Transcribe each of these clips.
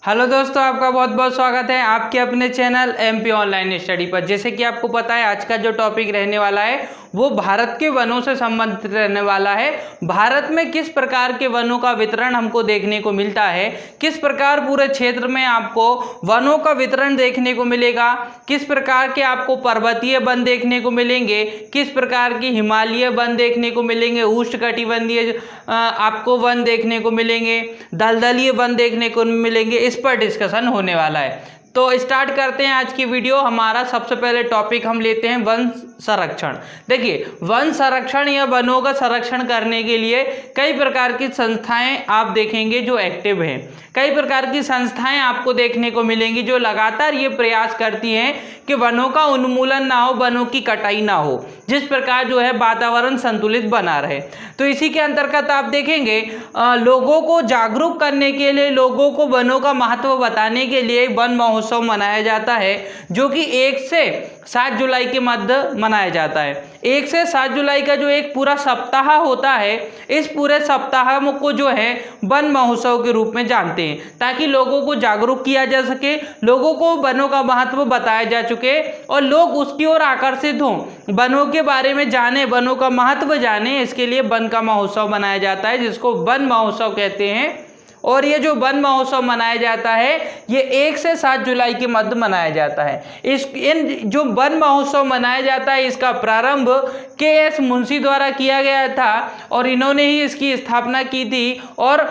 Hello दोस्तों, आपका बहुत बहुत स्वागत है आपके अपने चैनल एमपी ऑनलाइन स्टडी पर। जैसे कि आपको पता है, आज का जो टॉपिक रहने वाला है वो भारत के वनों से संबंधित रहने वाला है। भारत में किस प्रकार के वनों का वितरण हमको देखने को मिलता है, किस प्रकार पूरे क्षेत्र में आपको वनों का वितरण देखने को मिलेगा, किस प्रकार के आपको पर्वतीय वन देखने को मिलेंगे, किस प्रकार के हिमालय वन देखने को मिलेंगे, उष्णकटिबंधीय आपको वन देखने को मिलेंगे, दलदलीय वन देखने को मिलेंगे, इस पर डिस्कशन होने वाला है। तो स्टार्ट करते हैं आज की वीडियो। हमारा सबसे पहले टॉपिक हम लेते हैं वन संरक्षण। देखिए, वन संरक्षण या वनों का संरक्षण करने के लिए कई प्रकार की संस्थाएं आप देखेंगे जो एक्टिव हैं। कई प्रकार की संस्थाएं आपको देखने को मिलेंगी जो लगातार ये प्रयास करती हैं कि वनों का उन्मूलन ना हो, वनों की कटाई ना हो, जिस प्रकार जो है वातावरण संतुलित बना रहे। तो इसी के अंतर्गत आप देखेंगे लोगों को जागरूक करने के लिए, लोगों को वनों का महत्व बताने के लिए वन महोत्सव मनाया जाता है, जो कि 1 से 7 जुलाई के मध्य मनाया जाता है। 1 से 7 जुलाई का जो एक पूरा सप्ताह होता है, इस पूरे सप्ताह को जो है वन महोत्सव के रूप में जानते हैं, ताकि लोगों को जागरूक किया जा सके, लोगों को वनों का महत्व बताया जा चुके और लोग उसकी ओर आकर्षित हों, वनों के बारे में जाने, वनों का महत्व जाने। इसके लिए वन का महोत्सव मनाया जाता है, जिसको वन महोत्सव कहते हैं। और ये जो वन महोत्सव मनाया जाता है ये 1 से 7 जुलाई के मध्य मनाया जाता है। इन जो वन महोत्सव मनाया जाता है, इसका प्रारंभ के.एस. मुंशी द्वारा किया गया था और इन्होंने ही इसकी स्थापना की थी। और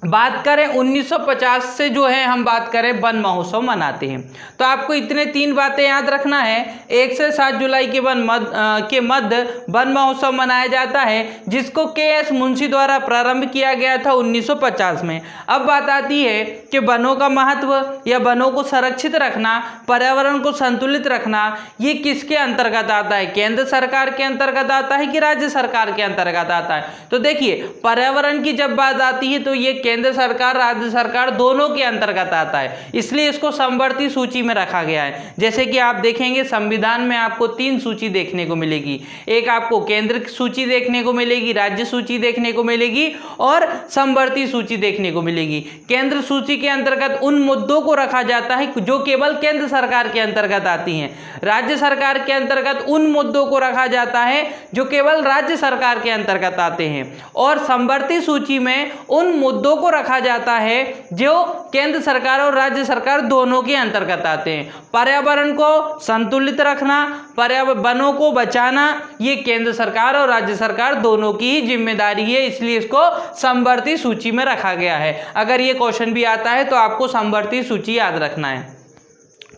बात करें 1950 से जो है हम बात करें वन महोत्सव मनाते हैं। तो आपको इतने 3 बातें याद रखना है। 1 से 7 जुलाई के मध्य वन महोत्सव मनाया जाता है, जिसको के.एस. मुंशी द्वारा प्रारंभ किया गया था 1950 में। अब बात आती है कि वनों का महत्व या वनों को संरक्षित रखना, पर्यावरण को संतुलित रखना, ये किसके अंतर्गत आता है? केंद्र सरकार के अंतर्गत आता है कि राज्य सरकार के अंतर्गत आता है? तो देखिए, पर्यावरण की जब बात आती है तो ये केंद्र सरकार, राज्य सरकार दोनों के अंतर्गत आता है, इसलिए इसको समवर्ती सूची में रखा गया है। जैसे कि आप देखेंगे संविधान में आपको 3 सूची देखने को मिलेगी। एक आपको केंद्र की सूची देखने को मिलेगी, राज्य सूची देखने को मिलेगी और समवर्ती सूची देखने को मिलेगी। केंद्र सूची के अंतर्गत उन मुद्दों को रखा जाता है जो केवल केंद्र सरकार के अंतर्गत आती हैं। राज्य सरकार के अंतर्गत उन मुद्दों को रखा जाता है जो केवल राज्य सरकार के अंतर्गत आते हैं। और समवर्ती सूची में उन मुद्दों को रखा जाता है जो केंद्र सरकार और राज्य सरकार दोनों के अंतर्गत आते हैं। पर्यावरण को संतुलित रखना, वनों को बचाना, ये केंद्र सरकार और राज्य सरकार दोनों की ही जिम्मेदारी है, इसलिए इसको समवर्ती सूची में रखा गया है। अगर ये क्वेश्चन भी आता है तो आपको समवर्ती सूची याद रखना है,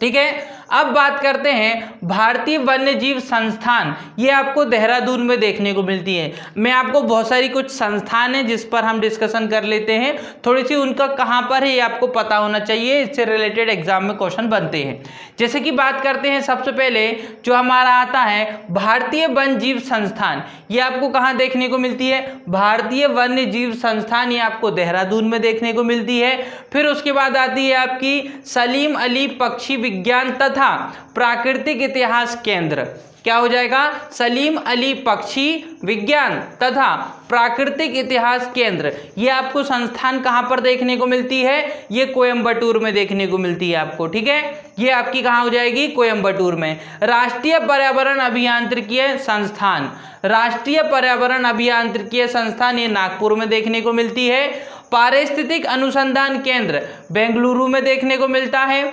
ठीक है। अब बात करते हैं भारतीय वन्य जीव संस्थान। ये आपको देहरादून में देखने को मिलती है। मैं आपको बहुत सारी कुछ संस्थान हैं जिस पर हम डिस्कशन कर लेते हैं, थोड़ी सी उनका कहाँ पर है ये आपको पता होना चाहिए, इससे रिलेटेड एग्जाम में क्वेश्चन बनते हैं। जैसे कि बात करते हैं सबसे पहले जो हमारा आता है भारतीय वन्य जीव संस्थान। ये आपको कहाँ देखने को मिलती है? भारतीय वन्य जीव संस्थान, ये आपको देहरादून में देखने को मिलती है। फिर उसके बाद आती है आपकी सलीम अली पक्षी विज्ञान तथा प्राकृतिक इतिहास केंद्र। क्या हो जाएगा? सलीम अली पक्षी विज्ञान तथा प्राकृतिक इतिहास केंद्र। ये आपको संस्थान कहाँ पर देखने को मिलती है? ये कोयम्बटूर में देखने को मिलती है आपको, ठीक है। ये आपकी कहाँ हो जाएगी? कोयम्बटूर में। राष्ट्रीय पर्यावरण अभियांत्रिकीय संस्थान, राष्ट्रीय पर्यावरण अभियांत्रिकीय संस्थान, ये नागपुर में देखने को मिलती है। पारिस्थितिक अनुसंधान केंद्र बेंगलुरु में देखने को मिलता है।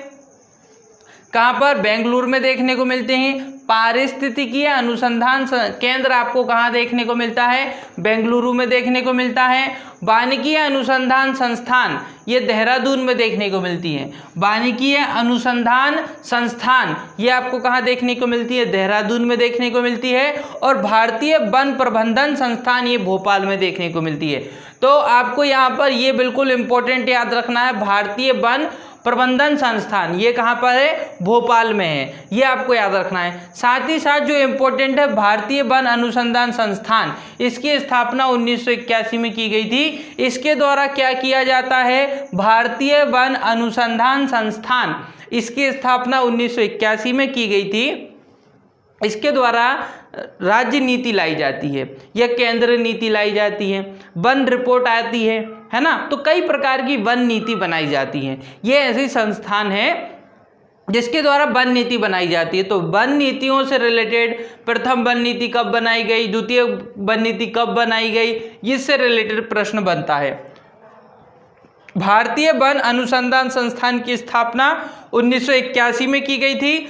कहाँ पर? बेंगलुरु में देखने को मिलते हैं। पारिस्थितिकीय अनुसंधान केंद्र आपको कहाँ देखने को मिलता है? बेंगलुरु में देखने को मिलता है। वानिकीय अनुसंधान संस्थान, ये देहरादून में देखने को मिलती है। वानिकीय अनुसंधान संस्थान ये आपको कहाँ देखने को मिलती है? देहरादून में देखने को मिलती है। और भारतीय वन प्रबंधन संस्थान, ये भोपाल में देखने को मिलती है। तो आपको यहाँ पर ये बिल्कुल इंपॉर्टेंट याद रखना है, भारतीय वन प्रबंधन संस्थान ये कहाँ पर है? भोपाल में है, ये आपको याद रखना है। साथ ही साथ जो इम्पोर्टेंट है भारतीय वन अनुसंधान संस्थान, इसकी स्थापना 1981 में की गई थी। इसके द्वारा क्या किया जाता है? भारतीय वन अनुसंधान संस्थान, इसकी स्थापना 1981 में की गई थी। इसके द्वारा राज्य नीति लाई जाती है या केंद्र नीति लाई जाती है, वन रिपोर्ट आती है, है ना। तो कई प्रकार की वन नीति बनाई जाती है। ये ऐसी संस्थान है जिसके द्वारा वन नीति बनाई जाती है। तो वन नीतियों से रिलेटेड प्रथम वन नीति कब बनाई गई, द्वितीय वन नीति कब बनाई गई, इससे रिलेटेड प्रश्न बनता है। भारतीय वन अनुसंधान संस्थान की स्थापना 1981 में की गई थी।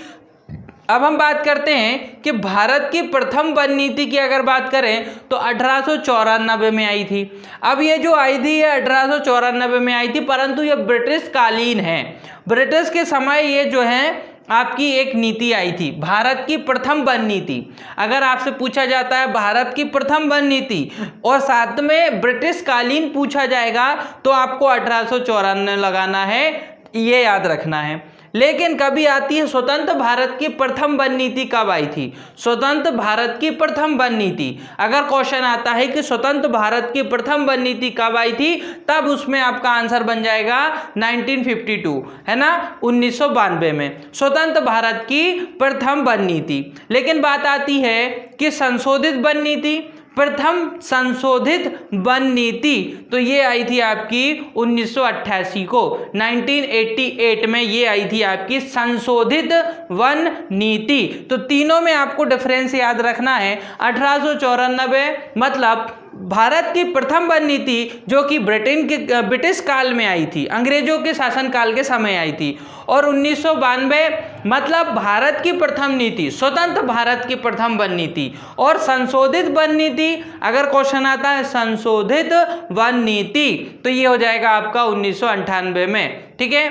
अब हम बात करते हैं कि भारत की प्रथम वन नीति की अगर बात करें तो 1894 में आई थी। अब ये जो आई थी ये 1894 में आई थी, परंतु ये ब्रिटिश कालीन है। ब्रिटिश के समय ये जो है आपकी एक नीति आई थी, भारत की प्रथम वन नीति। अगर आपसे पूछा जाता है भारत की प्रथम वन नीति और साथ में ब्रिटिश कालीन पूछा जाएगा तो आपको 1894 लगाना है, ये याद रखना है। लेकिन कभी आती है स्वतंत्र भारत की प्रथम वन नीति कब आई थी, स्वतंत्र भारत की प्रथम वन नीति। अगर क्वेश्चन आता है कि स्वतंत्र भारत की प्रथम वन नीति कब आई थी, तब उसमें आपका आंसर बन जाएगा 1952, है ना, 1992 में स्वतंत्र भारत की प्रथम वन नीति। लेकिन बात आती है कि संशोधित वन नीति, प्रथम संशोधित वन नीति, तो ये आई थी आपकी 1988 को, 1988 में ये आई थी आपकी संशोधित वन नीति। तो तीनों में आपको डिफरेंस याद रखना है। 1894 मतलब भारत की प्रथम वन नीति जो कि ब्रिटिश काल में आई थी, अंग्रेजों के शासनकाल के समय आई थी, और 1992 मतलब भारत की प्रथम नीति, स्वतंत्र भारत की प्रथम वन नीति। और संशोधित वन नीति, अगर क्वेश्चन आता है संशोधित वन नीति, तो ये हो जाएगा आपका 1998 में। ठीक है,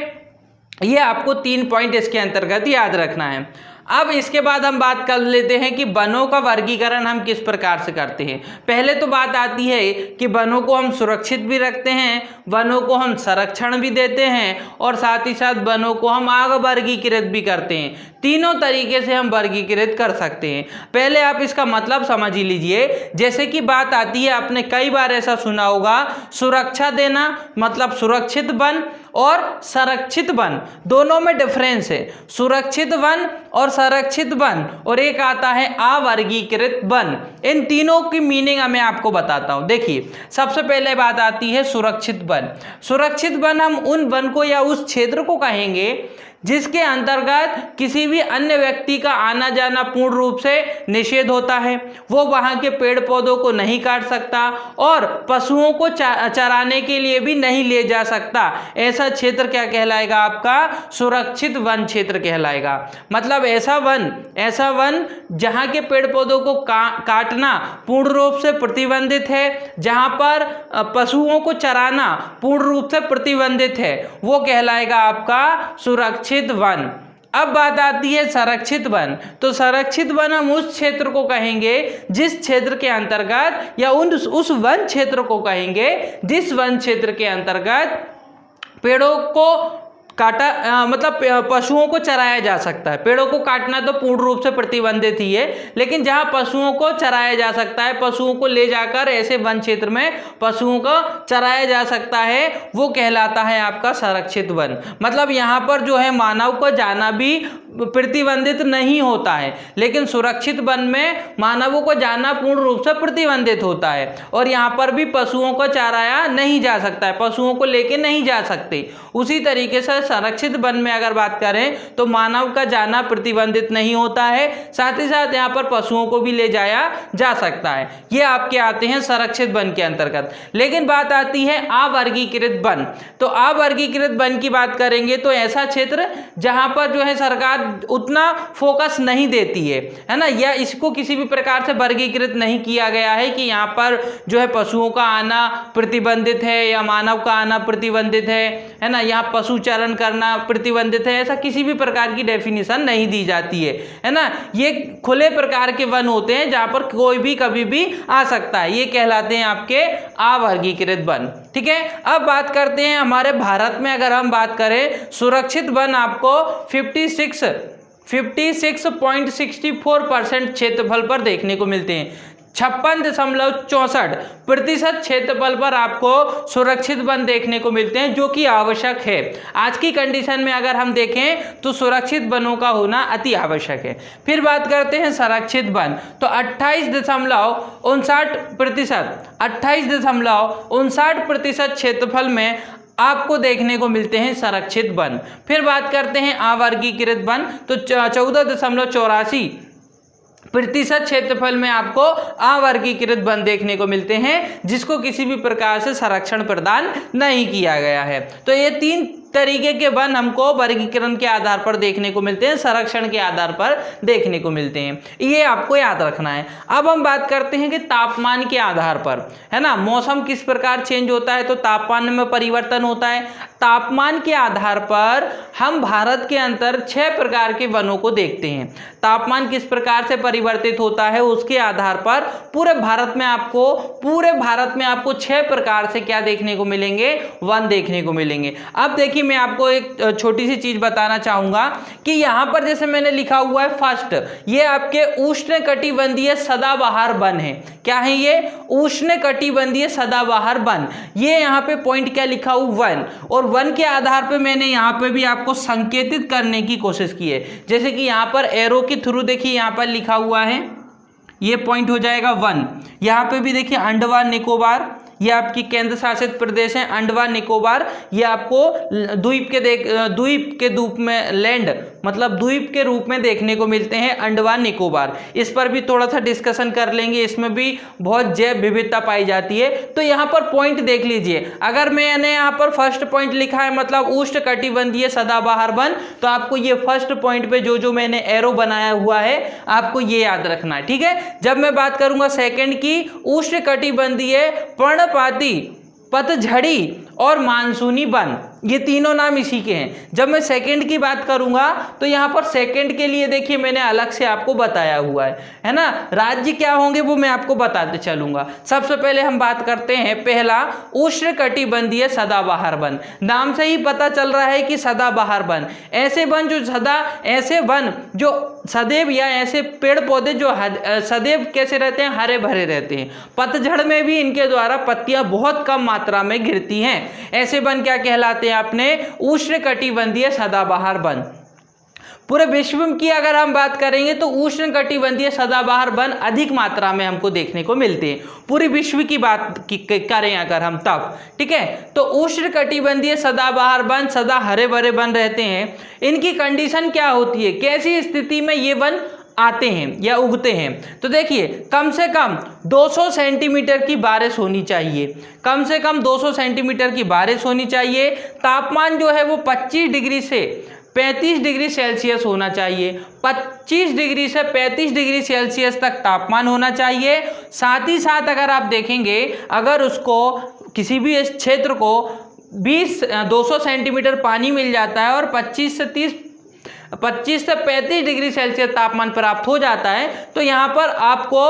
ये आपको 3 पॉइंट इसके अंतर्गत याद रखना है। अब इसके बाद हम बात कर लेते हैं कि वनों का वर्गीकरण हम किस प्रकार से करते हैं। पहले तो बात आती है कि वनों को हम सुरक्षित भी रखते हैं, वनों को हम संरक्षण भी देते हैं, और साथ ही साथ वनों को हम आगे वर्गीकृत भी करते हैं। तीनों तरीके से हम वर्गीकृत कर सकते हैं। पहले आप इसका मतलब समझ ही लीजिए। जैसे कि बात आती है, आपने कई बार ऐसा सुना होगा, सुरक्षा देना मतलब सुरक्षित वन और संरक्षित वन, दोनों में डिफरेंस है। सुरक्षित वन और संरक्षित वन, और एक आता है अवर्गीकृत वन। इन तीनों की मीनिंग मैं आपको बताता हूं। देखिए, सबसे पहले बात आती है सुरक्षित वन। सुरक्षित वन हम उन वन को या उस क्षेत्र को कहेंगे जिसके अंतर्गत किसी भी अन्य व्यक्ति का आना जाना पूर्ण रूप से निषेध होता है, वो वहाँ के पेड़ पौधों को नहीं काट सकता और पशुओं को चराने के लिए भी नहीं ले जा सकता। ऐसा क्षेत्र क्या कहलाएगा, आपका सुरक्षित वन क्षेत्र कहलाएगा। मतलब ऐसा वन जहाँ के पेड़ पौधों को काटना पूर्ण रूप से प्रतिबंधित है, जहाँ पर पशुओं को चराना पूर्ण रूप से प्रतिबंधित है, वो कहलाएगा आपका सुरक्षित वन। अब बात आती है संरक्षित वन। तो संरक्षित वन हम उस क्षेत्र को कहेंगे जिस क्षेत्र के अंतर्गत, या उस वन क्षेत्र को कहेंगे जिस वन क्षेत्र के अंतर्गत पेड़ों को मतलब पशुओं को चराया जा सकता है। पेड़ों को काटना तो पूर्ण रूप से प्रतिबंधित ही है, लेकिन जहां पशुओं को चराया जा सकता है, पशुओं को ले जाकर ऐसे वन क्षेत्र में पशुओं को चराया जा सकता है, वो कहलाता है आपका संरक्षित वन। मतलब यहाँ पर जो है मानव को जाना भी प्रतिबंधित नहीं होता है, लेकिन सुरक्षित वन में मानवों को जाना पूर्ण रूप से प्रतिबंधित होता है, और यहाँ पर भी पशुओं को चराया नहीं जा सकता है, पशुओं को लेके नहीं जा सकते। उसी तरीके से संरक्षित वन में अगर बात करें तो मानव का जाना प्रतिबंधित नहीं होता है, साथ ही साथ यहाँ पर पशुओं को भी ले जाया जा सकता है। ये आपके आते हैं संरक्षित वन के अंतर्गत। लेकिन बात आती है अवर्गीकृत वन। तो अवर्गीकृत वन की बात करेंगे तो ऐसा क्षेत्र जहाँ पर जो है सरकार उतना फोकस नहीं देती है ना, या इसको किसी भी प्रकार से वर्गीकृत नहीं किया गया है कि यहाँ पर जो है पशुओं का आना प्रतिबंधित है या मानव का आना प्रतिबंधित है ना, यहाँ पशु चरण करना प्रतिबंधित है, ऐसा किसी भी प्रकार की डेफिनेशन नहीं दी जाती है ना। ये खुले प्रकार के वन होते हैं जहाँ पर कोई भी कभी भी आ सकता है, ये कहलाते हैं आपके अवर्गीकृत वन। ठीक है, अब बात करते हैं हमारे भारत में अगर हम बात करें, सुरक्षित वन आपको 56.64% क्षेत्रफल पर देखने को मिलते हैं। 56.64% क्षेत्रफल पर आपको सुरक्षित वन देखने को मिलते हैं, जो कि आवश्यक है। आज की कंडीशन में अगर हम देखें तो सुरक्षित वनों का होना अति आवश्यक है। फिर बात करते हैं संरक्षित वन, तो 28.59% क्षेत्रफल में आपको देखने को मिलते हैं संरक्षित वन। फिर बात करते हैं अवर्गीकृत वन, तो 14.84% क्षेत्रफल में आपको अवर्गीकृत वन देखने को मिलते हैं, जिसको किसी भी प्रकार से संरक्षण प्रदान नहीं किया गया है। तो ये 3 तरीके के वन हमको वर्गीकरण के आधार पर देखने को मिलते हैं, संरक्षण के आधार पर देखने को मिलते हैं, ये आपको याद रखना है। अब हम बात करते हैं कि तापमान के आधार पर, है ना, मौसम किस प्रकार चेंज होता है, तो तापमान में परिवर्तन होता है। तापमान के आधार पर हम भारत के अंदर 6 प्रकार के वनों को देखते हैं। तापमान किस प्रकार से परिवर्तित होता है उसके आधार पर पूरे भारत में आपको 6 प्रकार से क्या देखने को मिलेंगे, वन देखने को मिलेंगे। अब देखिए मैं आपको एक छोटी सी चीज बताना चाहूंगा कि यहां पर जैसे मैंने लिखा हुआ है फर्स्ट, ये आपके उष्णकटिबंधीय सदाबहार वन है। क्या है ये? उष्णकटिबंधीय सदाबहार वन। ये यहाँ पे पॉइंट क्या लिखा हुआ, वन, और वन के आधार पे मैंने यहाँ पे भी आपको संकेतित करने की कोशिश की है। जैसे कि यहाँ पर एरो के थ्रू देखिए यहाँ पर लिखा हुआ है, ये पॉइंट हो जाएगा वन। यहाँ पे भी देखिए अंडमान निकोबार, ये आपकी केंद्र शासित प्रदेश है अंडमान निकोबार, ये आपको द्वीप के रूप में लैंड मतलब द्वीप के रूप में देखने को मिलते हैं अंडमान निकोबार। इस पर भी थोड़ा सा डिस्कशन कर लेंगे, इसमें भी बहुत जैव विविधता पाई जाती है। तो यहाँ पर पॉइंट देख लीजिए, अगर मैंने यहाँ पर फर्स्ट पॉइंट लिखा है मतलब उष्णकटिबंधीय सदाबहार वन, तो आपको ये फर्स्ट पॉइंट पे जो मैंने एरो बनाया हुआ है आपको ये याद रखना है, ठीक है। जब मैं बात करूंगा सेकंड की, उष्णकटिबंधीय पर्णपाती, पतझड़ी और मानसूनी वन, ये तीनों नाम इसी के हैं। जब मैं सेकंड की बात करूंगा तो यहाँ पर सेकंड के लिए देखिए मैंने अलग से आपको बताया हुआ है ना। राज्य क्या होंगे वो मैं आपको बताते चलूंगा। सबसे पहले हम बात करते हैं पहला, उष्णकटिबंधीय सदाबहार वन। नाम से ही पता चल रहा है कि सदाबहार वन, ऐसे वन जो सदैव या ऐसे पेड़ पौधे जो सदैव कैसे रहते हैं, हरे भरे रहते हैं। पतझड़ में भी इनके द्वारा पत्तियां बहुत कम मात्रा में गिरती हैं। ऐसे वन क्या कहलाते हैं अपने? उष्णकटिबंधीय सदाबहार वन। पूरे विश्व की अगर हम बात करेंगे तो उष्णकटिबंधीय सदाबहार वन अधिक मात्रा में हमको देखने को मिलते हैं, पूरे विश्व की बात करें अगर हम तब, ठीक है। तो उष्णकटिबंधीय सदाबहार वन सदा हरे भरे वन रहते हैं। इनकी कंडीशन क्या होती है, कैसी स्थिति में ये वन आते हैं या उगते हैं? तो देखिए कम से कम 200 सेंटीमीटर की बारिश होनी चाहिए, कम से कम 200 सेंटीमीटर की बारिश होनी चाहिए। तापमान जो है वो 25 डिग्री से 35 डिग्री सेल्सियस होना चाहिए, 25 डिग्री से 35 डिग्री सेल्सियस तक तापमान होना चाहिए। साथ ही साथ अगर आप देखेंगे, अगर उसको किसी भी इस क्षेत्र को 200 सेंटीमीटर पानी मिल जाता है और 25 से 35 डिग्री सेल्सियस तापमान प्राप्त हो जाता है, तो यहाँ पर आपको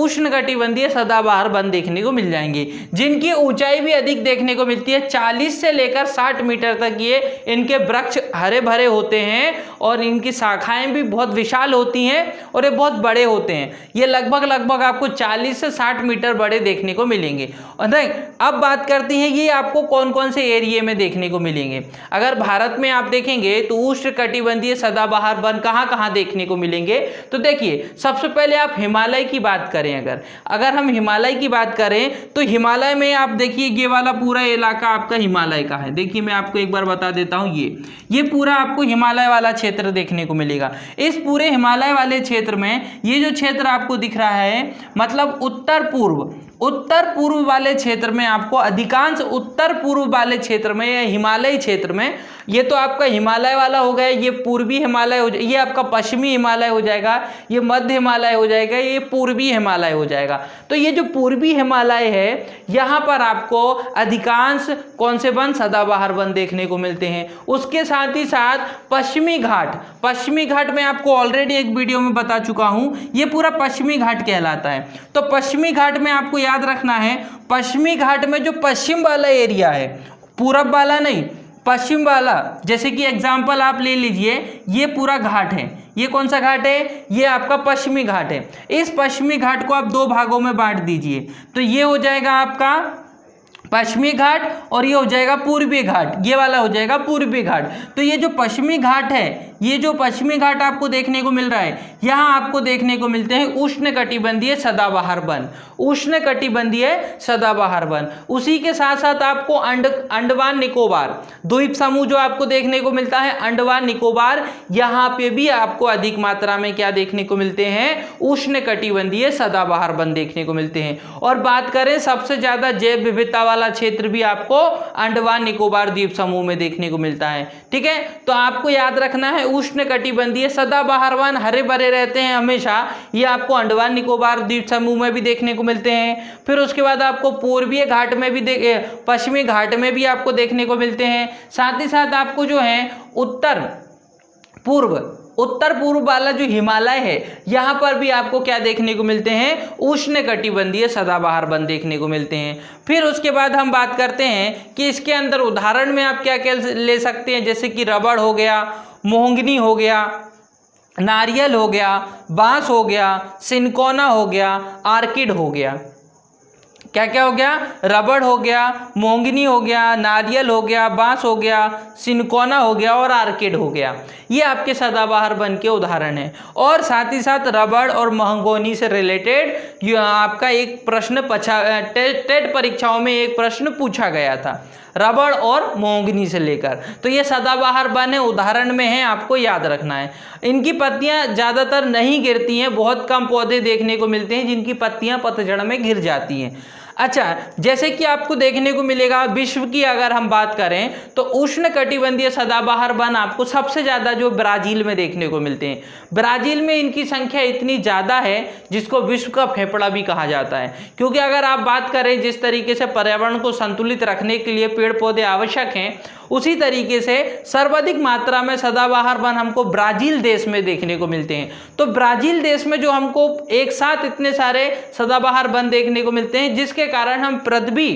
उष्णकटिबंधीय सदाबहार वन देखने को मिल जाएंगे, जिनकी ऊंचाई भी अधिक देखने को मिलती है। 40 से लेकर 60 मीटर तक ये इनके वृक्ष हरे भरे होते हैं और इनकी शाखाएं भी बहुत विशाल होती हैं और ये बहुत बड़े होते हैं। ये लगभग आपको 40 से 60 मीटर बड़े देखने को मिलेंगे। और अब बात करते हैं ये आपको कौन कौन से एरिया में देखने को मिलेंगे। अगर भारत में आप देखेंगे तो उष्णकटिबंधीय सदाबहार वन कहां देखने को मिलेंगे? तो देखिए सबसे पहले आप हिमालय की बात करें, अगर हम हिमालय की बात करें तो हिमालय में आप देखिए ये वाला पूरा इलाका आपका हिमालय का है। देखिए मैं आपको एक बार बता देता हूं, ये पूरा आपको हिमालय वाला क्षेत्र देखने को मिलेगा। इस पूरे हिमालय वाले क्षेत्र में ये जो क्षेत्र आपको दिख रहा है मतलब उत्तर पूर्व वाले क्षेत्र में आपको अधिकांश उत्तर पूर्व वाले क्षेत्र में या हिमालयी क्षेत्र में, ये तो आपका हिमालय वाला हो गया, ये पूर्वी हिमालय हो जाएगा, ये आपका पश्चिमी हिमालय हो जाएगा, ये मध्य हिमालय हो जाएगा, ये पूर्वी हिमालय हो जाएगा। तो ये जो पूर्वी हिमालय है यहाँ पर आपको अधिकांश कौन से वन? सदाबहार वन देखने को मिलते हैं। उसके साथ ही साथ पश्चिमी घाट में आपको ऑलरेडी एक वीडियो में बता चुका हूँ, ये पूरा पश्चिमी घाट कहलाता है। तो पश्चिमी घाट में आपको याद रखना है, पश्चिमी घाट में जो पश्चिम वाला एरिया है, पूरब वाला नहीं, पश्चिम वाला, जैसे कि एग्जाम्पल आप ले लीजिए, ये पूरा घाट है, ये कौन सा घाट है, ये आपका पश्चिमी घाट है। इस पश्चिमी घाट को आप दो भागों में बांट दीजिए, तो ये हो जाएगा आपका पश्चिमी घाट और ये हो जाएगा पूर्वी घाट, ये वाला हो जाएगा पूर्वी घाट। तो ये जो पश्चिमी घाट है, ये जो पश्चिमी घाट आपको देखने को मिल रहा है, यहाँ आपको देखने को मिलते हैं उष्णकटिबंधीय सदाबहार वन, उष्णकटिबंधीय सदाबहार वन। उसी के साथ साथ आपको अंडमान निकोबार द्वीप समूह जो आपको देखने को मिलता है, अंडमान निकोबार, यहाँ पे भी आपको अधिक मात्रा में क्या देखने को मिलते हैं, उष्णकटिबंधीय सदाबहार वन देखने को मिलते हैं। और बात करें सबसे ज्यादा जैव विविधता वाला क्षेत्र भी आपको अंडमान निकोबार द्वीप समूह में देखने को मिलता है। ठीक है, तो आपको याद रखना है उष्णकटिबंधीय सदाबहार वन हरे भरे रहते हैं हमेशा, ये आपको अंडमान निकोबार द्वीप समूह में भी देखने को मिलते हैं। फिर उसके बाद आपको पूर्वीय घाट में भी पश्चिमी घाट में भी आपको देखने को मिलते हैं। साथ ही साथ आपको जो है उत्तर पूर्व वाला जो हिमालय है, यहाँ पर भी आपको क्या देखने को मिलते हैं, उष्णकटिबंधीय सदाबहार वन देखने को मिलते हैं। फिर उसके बाद हम बात करते हैं कि इसके अंदर उदाहरण में आप क्या क्या ले सकते हैं, जैसे कि रबड़ हो गया, मोहंगनी हो गया, नारियल हो गया, बांस हो गया, सिनकोना हो गया, आर्किड हो गया। क्या क्या हो गया, रबड़ हो गया, मोंगनी हो गया, नारियल हो गया, बांस हो गया, सिनकोना हो गया और आर्किड हो गया। ये आपके सदाबहार वन के उदाहरण हैं। और साथ ही साथ रबड़ और महंगोनी से रिलेटेड आपका एक प्रश्न टेट परीक्षाओं में एक प्रश्न पूछा गया था, रबड़ और मोंगनी से लेकर। तो ये सदाबहार वन है, उदाहरण में है, आपको याद रखना है। इनकी पत्तियां ज़्यादातर नहीं गिरती हैं, बहुत कम पौधे देखने को मिलते हैं जिनकी पत्तियां पतझड़ में गिर जाती हैं। अच्छा, जैसे कि आपको देखने को मिलेगा विश्व की अगर हम बात करें तो उष्णकटिबंधीय सदाबहार वन आपको सबसे ज़्यादा जो ब्राज़ील में देखने को मिलते हैं। ब्राज़ील में इनकी संख्या इतनी ज़्यादा है जिसको विश्व का फेफड़ा भी कहा जाता है, क्योंकि अगर आप बात करें जिस तरीके से पर्यावरण को संतुलित रखने के लिए पेड़ पौधे आवश्यक हैं, उसी तरीके से सर्वाधिक मात्रा में सदाबहार वन हमको ब्राज़ील देश में देखने को मिलते हैं। तो ब्राज़ील देश में जो हमको एक साथ इतने सारे सदाबहार वन देखने को मिलते हैं, जिसके कारण हम पृथ्वी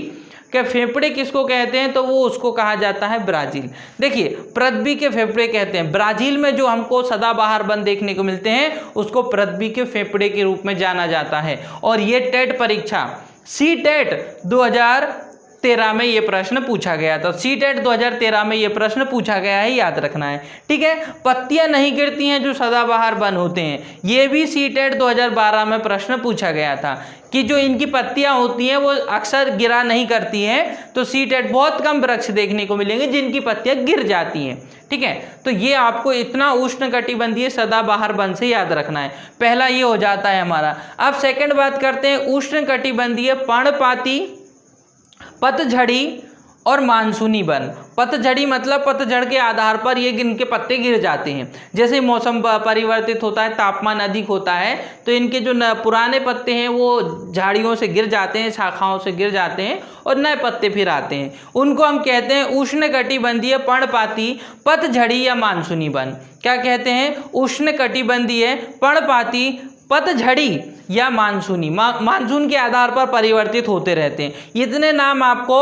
के फेफड़े किसको कहते हैं, तो वो उसको कहा जाता है ब्राज़ील। देखिए, पृथ्वी के फेफड़े कहते हैं। ब्राज़ील में जो हमको सदाबहार वन देखने को मिलते हैं उसको पृथ्वी के फेफड़े के रूप में जाना जाता है। और ये टेट परीक्षा सी-टेट 2013 में ये प्रश्न पूछा गया था। सी-टेट 2013 में ये प्रश्न पूछा गया है, याद रखना है। ठीक है, पत्तियां नहीं गिरती हैं जो सदाबहार वन होते हैं, ये भी सी-टेट 2012 में प्रश्न पूछा गया था कि जो इनकी पत्तियां होती हैं वो अक्सर गिरा नहीं करती हैं। तो सी-टेट बहुत कम वृक्ष देखने को मिलेंगे जिनकी पत्तियां गिर जाती हैं। ठीक है, तो ये आपको इतना उष्णकटिबंधीय सदाबहार वन से याद रखना है। पहला ये हो जाता है हमारा। अब सेकंड बात करते हैं उष्णकटिबंधीय पर्णपाती, पतझड़ी और मानसूनी वन। पतझड़ी मतलब पतझड़ के आधार पर ये इनके पत्ते गिर जाते हैं। जैसे मौसम परिवर्तित होता है, तापमान अधिक होता है, तो इनके जो पुराने पत्ते हैं वो झाड़ियों से गिर जाते हैं, शाखाओं से गिर जाते हैं और नए पत्ते फिर आते हैं। उनको हम कहते हैं उष्णकटिबंधीय पर्णपाती, पतझड़ी या मानसूनी वन। क्या कहते हैं, उष्णकटिबंधीय पर्णपाती, पतझड़ी या मानसूनी। मानसून के आधार पर परिवर्तित होते रहते हैं। इतने नाम आपको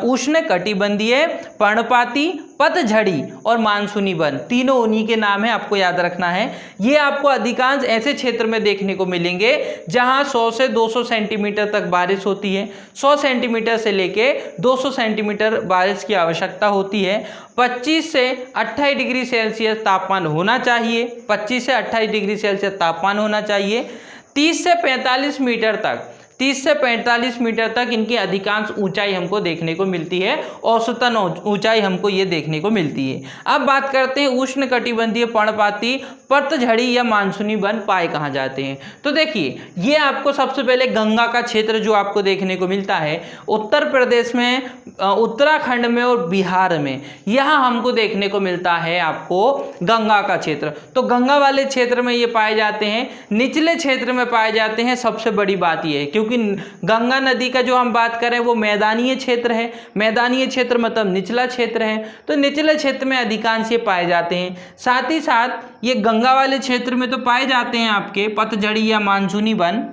उष्णकटिबंधीय, पर्णपाती, पतझड़ी और मानसूनी वन, तीनों उन्हीं के नाम है, आपको याद रखना है। ये आपको अधिकांश ऐसे क्षेत्र में देखने को मिलेंगे जहां 100 से 200 सेंटीमीटर तक बारिश होती है। 100 सेंटीमीटर से लेके 200 सेंटीमीटर बारिश की आवश्यकता होती है। 25 से 28 डिग्री सेल्सियस तापमान होना चाहिए, 25 से 28 डिग्री सेल्सियस तापमान होना चाहिए। 30 से 45 मीटर तक 30 से 45 मीटर तक इनकी अधिकांश ऊंचाई हमको देखने को मिलती है, औसतन ऊंचाई हमको ये देखने को मिलती है। अब बात करते हैं उष्णकटिबंधीय पर्णपाती, पतझड़ी या मानसूनी वन पाए कहाँ जाते हैं। तो देखिए, ये आपको सबसे पहले गंगा का क्षेत्र जो आपको देखने को मिलता है उत्तर प्रदेश में, उत्तराखंड में और बिहार में, यहाँ हमको देखने को मिलता है आपको गंगा का क्षेत्र। तो गंगा वाले क्षेत्र में ये पाए जाते हैं, निचले क्षेत्र में पाए जाते हैं। सबसे बड़ी बात ये है क्योंकि गंगा नदी का जो हम बात करें वो मैदानीय क्षेत्र है, मैदानीय क्षेत्र मतलब निचला क्षेत्र है, तो निचले क्षेत्र में अधिकांश ये पाए जाते हैं। साथ ही साथ ये गंगा वाले क्षेत्र में तो पाए जाते हैं आपके पतझड़ी या मानसूनी वन,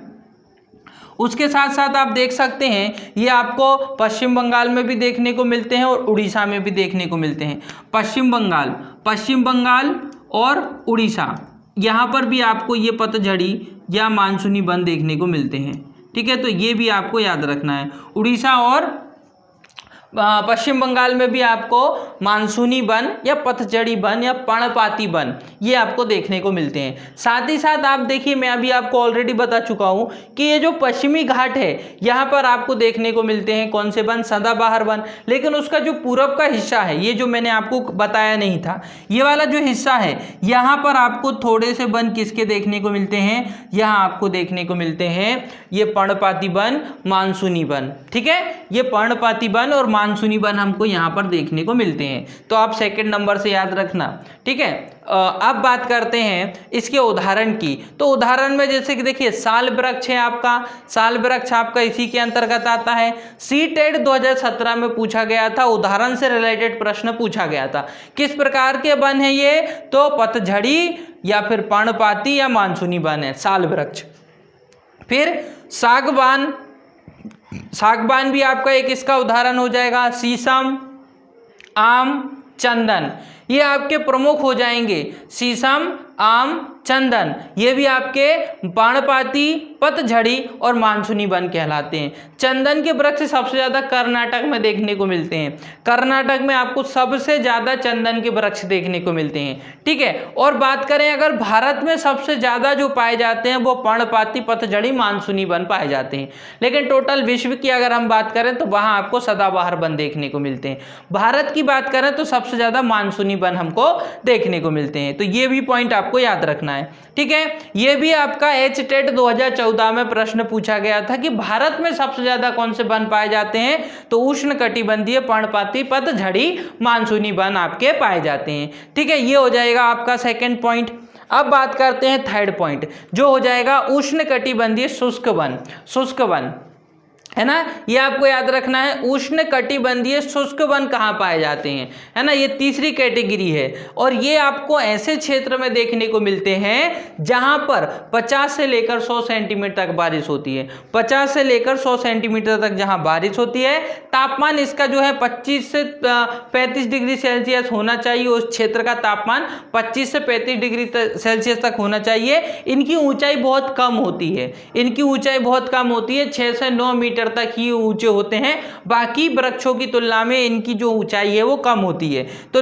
उसके साथ साथ आप देख सकते हैं ये आपको पश्चिम बंगाल में भी देखने को मिलते हैं और उड़ीसा में भी देखने को मिलते हैं। पश्चिम बंगाल और उड़ीसा, यहाँ पर भी आपको ये पतझड़ी या मानसूनी वन देखने को मिलते हैं। ठीक है, तो ये भी आपको याद रखना है। उड़ीसा और पश्चिम बंगाल में भी आपको मानसूनी वन या पतझड़ी वन या पर्णपाती वन ये आपको देखने को मिलते हैं। साथ ही साथ आप देखिए, मैं अभी आपको ऑलरेडी बता चुका हूँ कि ये जो पश्चिमी घाट है यहाँ पर आपको देखने को मिलते हैं कौन से वन, सदाबहार वन। लेकिन उसका जो पूरब का हिस्सा है, ये जो मैंने आपको बताया नहीं था, ये वाला जो हिस्सा है यहाँ पर आपको थोड़े से वन किसके देखने को मिलते हैं, यहाँ आपको देखने को मिलते हैं ये पर्णपाती वन, मानसूनी वन। ठीक है, ये पर्णपाती वन और मानसूनी वन हमको यहाँ पर देखने को मिलते हैं, तो आप सेकंड नंबर से याद रखना। ठीक है, अब बात करते हैं इसके उदाहरण की। तो उदाहरण में जैसे कि देखिए साल वृक्ष है आपका, साल वृक्ष आपका इसी के अंतर्गत आता है। सीटेट 2017 में पूछा गया था, उदाहरण से रिलेटेड प्रश्न पूछा गया था। किस प्रकार के वन है ये, तो पतझड़ी या फिर पर्णपाती या मानसूनी वन है साल वृक्ष। फिर सागवान भी आपका एक इसका उदाहरण हो जाएगा। शीशम, आम, चंदन ये आपके प्रमुख हो जाएंगे। शीशम, आम, चंदन ये भी आपके पर्णपाती, पतझड़ी और मानसूनी वन कहलाते हैं। चंदन के वृक्ष सबसे ज़्यादा कर्नाटक में देखने को मिलते हैं। कर्नाटक में आपको सबसे ज़्यादा चंदन के वृक्ष देखने को मिलते हैं। ठीक है, और बात करें अगर भारत में सबसे ज़्यादा जो पाए जाते हैं वो पर्णपाती, पतझड़ी, मानसूनी वन पाए जाते हैं। लेकिन टोटल विश्व की अगर हम बात करें तो वहाँ आपको सदाबहार वन देखने को मिलते हैं। भारत की बात करें तो सबसे ज़्यादा मानसूनी वन हमको देखने को मिलते हैं। तो ये भी पॉइंट आपको याद रखना है। ठीक है, ये भी आपका एचटेट 2014 में प्रश्न पूछा गया था कि भारत में सबसे ज्यादा कौन से वन पाए जाते हैं, तो उष्णकटिबंधीय, पर्णपाती, पतझड़ी, मानसूनी वन आपके पाए जाते हैं। ठीक है, ये हो जाएगा आपका सेकंड पॉइंट। अब बात करते हैं थर्ड पॉइंट, जो हो जाएगा उष्णकटिबंधीय शुष्क वन है ना। ये आपको याद रखना है, उष्णकटिबंधीय शुष्क वन कहाँ पाए जाते हैं, है ना। ये तीसरी कैटेगरी है और ये आपको ऐसे क्षेत्र में देखने को मिलते हैं जहां पर 50 से लेकर 100 सेंटीमीटर तक बारिश होती है। 50 से लेकर 100 सेंटीमीटर तक जहां बारिश होती है, तापमान इसका जो है 25 से 35 डिग्री सेल्सियस होना चाहिए। उस क्षेत्र का तापमान 25 से 35 डिग्री सेल्सियस तक होना चाहिए। इनकी ऊंचाई बहुत कम होती है, 6 से 9 मीटर तक ही ऊंचे होते हैं। बाकी वृक्षों की तुलना में इनकी जो ऊंचाई है वो कम होती है, तो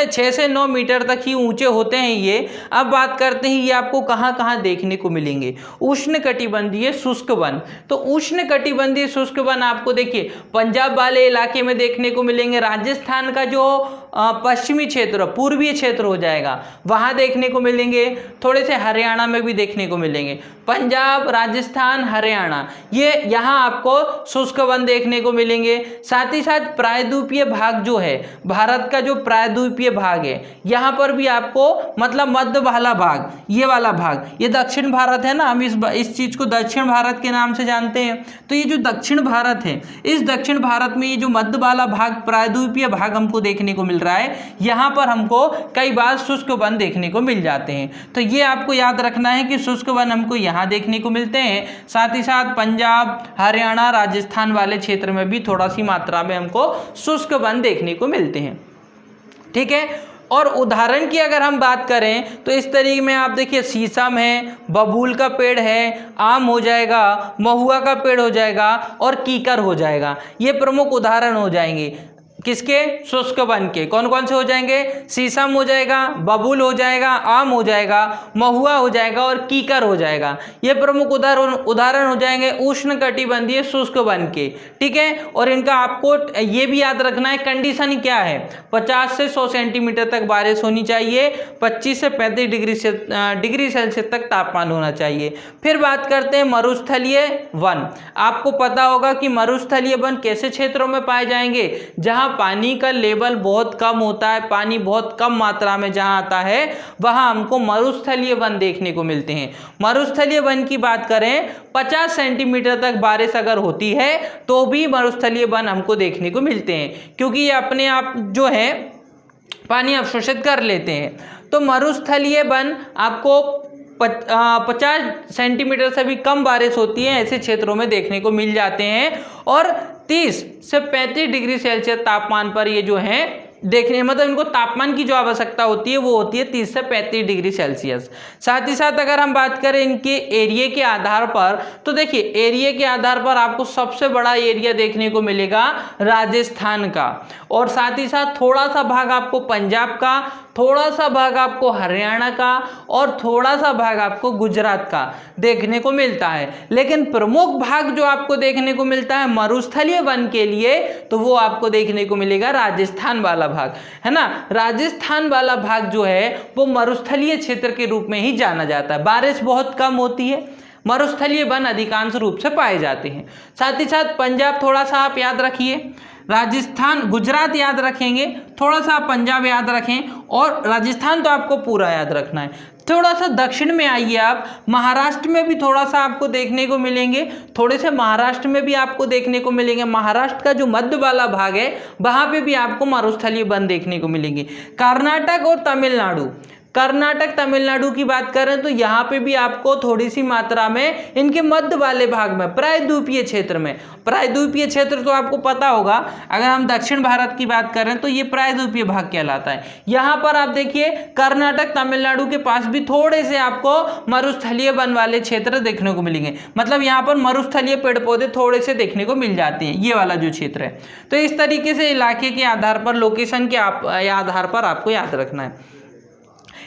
6 से 9 मीटर तक ही ऊंचे होते हैं ये। अब बात करते हैं ये आपको कहां कहां देखने को मिलेंगे, उष्णकटिबंधीय शुष्क वन। तो उष्णकटिबंधीय शुष्क वन आपको देखिए पंजाब वाले इलाके में देखने को मिलेंगे। राजस्थान का जो पश्चिमी क्षेत्र, पूर्वी क्षेत्र हो जाएगा, वहां देखने को मिलेंगे। थोड़े से हरियाणा में भी देखने को मिलेंगे। पंजाब, राजस्थान, हरियाणा, ये यहाँ आपको शुष्क वन देखने को मिलेंगे। साथ ही साथ प्रायद्वीपीय भाग जो है, भारत का जो प्रायद्वीपीय भाग है, यहाँ पर भी आपको मतलब मध्य वाला भाग, ये वाला भाग, ये दक्षिण भारत है ना, हम इस चीज को दक्षिण भारत के नाम से जानते हैं। तो ये जो दक्षिण भारत है, इस दक्षिण भारत में ये जो मध्य वाला भाग, प्रायद्वीपीय भाग हमको देखने को मिल रहा है, यहाँ पर हमको कई बार शुष्क वन देखने को मिल जाते हैं। तो ये आपको याद रखना है कि शुष्क वन हमको यहाँ देखने को मिलते हैं। साथ ही साथ पंजाब, हरियाणा, राजस्थान वाले क्षेत्र में भी थोड़ा सी मात्रा में हमको शुष्क वन देखने को मिलते हैं। ठीक है, और उदाहरण की अगर हम बात करें तो इस तरीके में आप देखिए शीशम है, बबूल का पेड़ है, आम हो जाएगा, महुआ का पेड़ हो जाएगा और कीकर हो जाएगा। ये प्रमुख उदाहरण हो जाएंगे किसके, शुष्क वन के। कौन कौन से हो जाएंगे, शीशम हो जाएगा, बबूल हो जाएगा, आम हो जाएगा, महुआ हो जाएगा और कीकर हो जाएगा। ये प्रमुख उदाहरण हो जाएंगे उष्णकटिबंधीय शुष्क वन के। ठीक है, और इनका आपको ये भी याद रखना है कंडीशन क्या है, 50 से 100 सेंटीमीटर तक बारिश होनी चाहिए, 25 से 35 डिग्री सेल्सियस तक तापमान होना चाहिए। फिर बात करते हैं मरुस्थलीय वन। आपको पता होगा कि मरुस्थलीय वन कैसे क्षेत्रों में पाए जाएंगे, जहां पानी का लेवल बहुत कम होता है, पानी बहुत कम मात्रा में जहां आता है, वहां हमको मरुस्थलीय वन देखने को मिलते हैं। मरुस्थलीय वन की बात करें, 50 सेंटीमीटर तक बारिश अगर होती है तो भी मरुस्थलीय वन हमको देखने को मिलते हैं, क्योंकि ये अपने आप जो है पानी अवशोषित कर लेते हैं। तो मरुस्थलीय वन आपको 50 सेंटीमीटर से भी कम बारिश होती है, ऐसे क्षेत्रों में देखने को मिल जाते हैं। और 30 से 35 डिग्री सेल्सियस तापमान पर ये जो है देखने, मतलब इनको तापमान की जो आवश्यकता होती है वो होती है 30 से 35 डिग्री सेल्सियस। साथ ही साथ अगर हम बात करें इनके एरिया के आधार पर, तो देखिए एरिया के आधार पर आपको सबसे बड़ा एरिया देखने को मिलेगा राजस्थान का, और साथ ही साथ थोड़ा सा भाग आपको पंजाब का, थोड़ा सा भाग आपको हरियाणा का, और थोड़ा सा भाग आपको गुजरात का देखने को मिलता है। लेकिन प्रमुख भाग जो आपको देखने को मिलता है मरुस्थलीय वन के लिए, तो वो आपको देखने को मिलेगा राजस्थान वाला भाग, है ना। राजस्थान वाला भाग जो है वो मरुस्थलीय क्षेत्र के रूप में ही जाना जाता है। बारिश बहुत कम होती है, मरुस्थलीय वन अधिकांश रूप से पाए जाते हैं। साथ ही साथ पंजाब थोड़ा सा आप याद रखिए, राजस्थान, गुजरात याद रखेंगे, थोड़ा सा पंजाब याद रखें, और राजस्थान तो आपको पूरा याद रखना है। थोड़ा सा दक्षिण में आइए आप, महाराष्ट्र में भी थोड़ा सा आपको देखने को मिलेंगे, थोड़े से महाराष्ट्र में भी आपको देखने को मिलेंगे। महाराष्ट्र का जो मध्य वाला भाग है वहाँ पे भी आपको मरुस्थलीय वन देखने को मिलेंगे। कर्नाटक और तमिलनाडु, कर्नाटक तमिलनाडु की बात करें तो यहाँ पे भी आपको थोड़ी सी मात्रा में इनके मध्य वाले भाग में प्रायद्वीपीय क्षेत्र में, प्रायद्वीपीय क्षेत्र तो आपको पता होगा, अगर हम दक्षिण भारत की बात करें तो ये प्रायद्वीपीय भाग कहलाता है। यहाँ पर आप देखिए कर्नाटक तमिलनाडु के पास भी थोड़े से आपको मरुस्थलीय वन वाले क्षेत्र देखने को मिलेंगे, मतलब यहाँ पर मरुस्थलीय पेड़ पौधे थोड़े से देखने को मिल जाते हैं, ये वाला जो क्षेत्र है। तो इस तरीके से इलाके के आधार पर, लोकेशन के आधार पर आपको याद रखना है।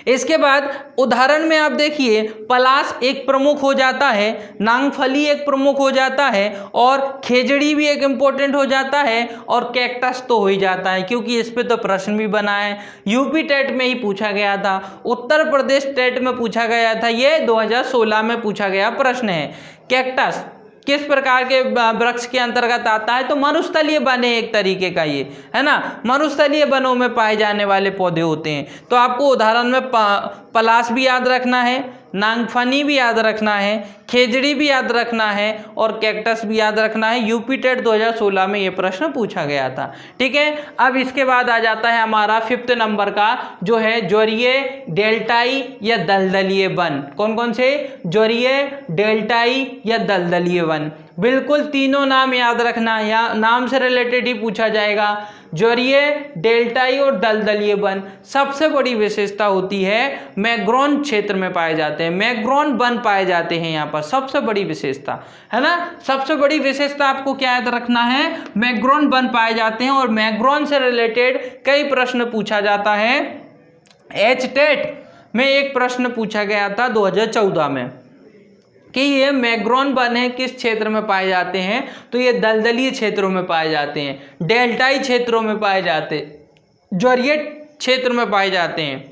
इसके बाद उदाहरण में आप देखिए पलाश एक प्रमुख हो जाता है, नांगफली एक प्रमुख हो जाता है, और खेजड़ी भी एक इम्पोर्टेंट हो जाता है, और कैक्टस तो हो ही जाता है क्योंकि इस पे तो प्रश्न भी बना है, यूपी टेट में ही पूछा गया था, उत्तर प्रदेश टेट में पूछा गया था, ये 2016 में पूछा गया प्रश्न है। कैक्टस किस प्रकार के वृक्ष के अंतर्गत आता है, तो मरुस्थलीय वन है एक तरीके का, ये है ना, मरुस्थलीय वनों में पाए जाने वाले पौधे होते हैं। तो आपको उदाहरण में पलाश भी याद रखना है, नांगफनी भी याद रखना है, खेजड़ी भी याद रखना है, और कैक्टस भी याद रखना है। यूपी टेट 2016 में ये प्रश्न पूछा गया था। ठीक है, अब इसके बाद आ जाता है हमारा 5th नंबर का, जो है ज्वारीय, डेल्टाई या दलदलीय वन। कौन कौन से? ज्वारीय, डेल्टाई या दलदलीय वन। बिल्कुल तीनों नाम याद रखना, या नाम से रिलेटेड ही पूछा जाएगा। ज्वारीय, डेल्टाई और दलदलीय वन सबसे बड़ी विशेषता होती है मैग्रोन क्षेत्र में पाए जाते हैं, मैग्रोन वन पाए जाते हैं यहाँ पर, सबसे बड़ी विशेषता है ना। सबसे बड़ी विशेषता आपको क्या याद रखना है? मैग्रोन वन पाए जाते हैं, और मैग्रोन से रिलेटेड कई प्रश्न पूछा जाता है। एच टेट में एक प्रश्न पूछा गया था 2014 में कि ये मैग्रोन वन है किस क्षेत्र में पाए जाते हैं, तो ये दलदलीय क्षेत्रों में पाए जाते हैं, डेल्टाई क्षेत्रों में पाए जाते, ज्वारीय क्षेत्र में पाए जाते हैं।